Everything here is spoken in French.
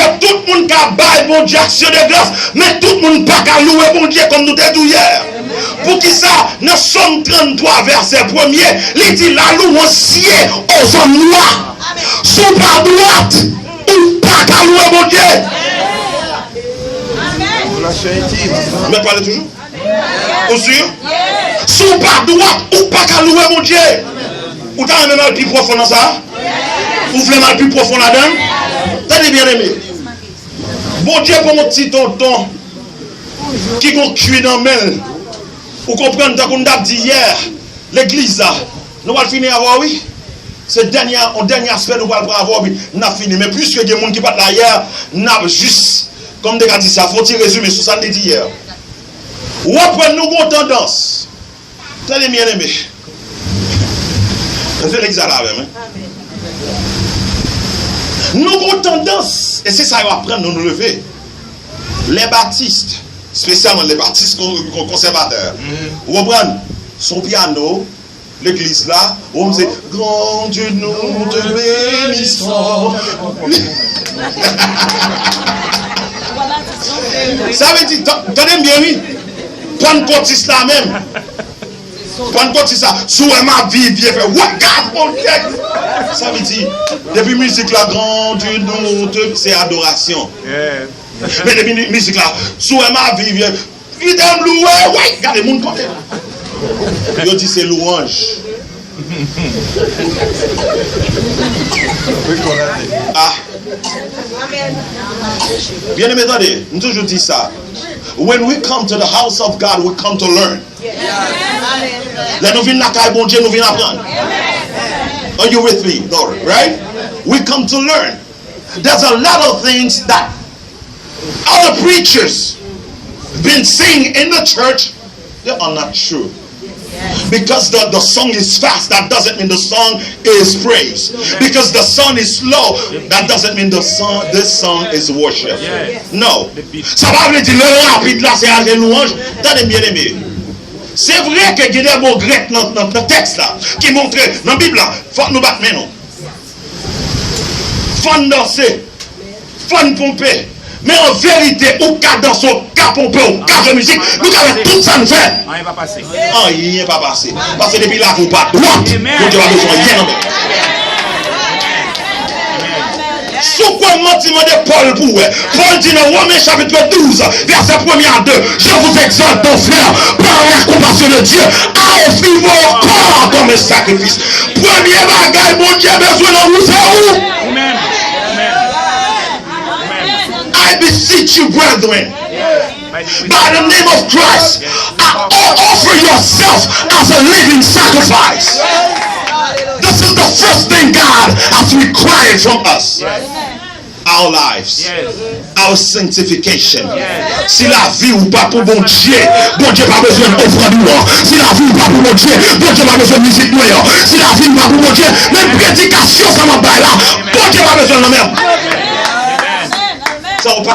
que tout le monde qui baille bon Dieu action de grâce, mais tout le monde pas qu'à louer bon Dieu comme nous t'ai dit hier. Pour qui ça, dans Somme 33, verset 1er, il dit la louange sied aux hommes noirs. Sous par droite, ou pas qu'à louer bon Dieu. Mais parlez toujours. Vous sûr? Sous par droite, ou pas qu'à louer mon Dieu. Ou t'as un mal plus profond dans ça? Ou voulez mal plus profond là-dedans? Tenez bien aimé. Bon Dieu pour mon petit tonton qui gon cuit dans main. Vous comprenez tant qu'on a dit hier, l'église là, nous allons finir à voir oui. C'est dernier aspect nous allons avoir oui, nous avons fini. Mais plus que des gens qui partent là hier, nous avons juste, comme des gars dit ça, faut-il résumer sur ça dit hier. Ou après nous avons tendance. Tenez bien aimé. C'est l'église là même. Nous avons tendance, et c'est ça qu'on va prendre nous lever. Les baptistes, spécialement les baptistes conservateurs, vous comprenez, son piano, l'église là, on dit grand Dieu nous te bénissons. Ça veut dire, tenez bien oui, Pentecôtiste là même. Pentecôtiste ça, sous ma vie, vieux fait, regarde mon Dieu. Ça veut dire, depuis musique là, grand Dieu nous te, c'est adoration. Mais depuis musique là, sous ma vie, vieux, il t'aime louer, ouais, regardez mon côté. Il dit c'est louange. Ah. Bien aimé, attendez, nous toujours dit ça. When we come to the house of God, we come to learn. Là, nous venons à bon Dieu, nous venons apprendre. Are you with me? No, right? We come to learn. There's a lot of things that other preachers been saying in the church, they are not true. Because the song is fast, that doesn't mean the song is praise. Because the song is slow, that doesn't mean this song is worship. No. Ça va veut dire le rapide là, c'est la louange. Tenez bien aimé. C'est vrai que il y a des mots grecs dans le texte là, qui montrent dans la Bible là, il faut nous battre maintenant. Faut danser, faut pomper. Mais en vérité, au cas danser, au cas pomper, au cas de musique, nous avons tout ça nous faire. Rien va passer. Rien va passer. Parce que depuis là, vous pas droit. Vous avez besoin de rien. Sous quoi mentiment de Paul pour Paul dit dans Romains chapitre 12, verset 1er à 2, je vous exhorte, mon frère, par la compassion de Dieu, à offrir vos corps comme un sacrifice. Premier bagage, mon Dieu, besoin de vous, c'est où? Amen. I beseech you, brethren, by the name of Christ, offer yourself as a living sacrifice. This is the first thing God has required from us. Our lives, our sanctification. Si la vie ou pas pour bon Dieu pas besoin d'offrande noire. Si la vie ou pas pour bon Dieu pas besoin de musique noire. Si la vie ou pas pour bon Dieu, même prédication ça m'a pas là. Bon Dieu pas besoin de la même. Ça va pas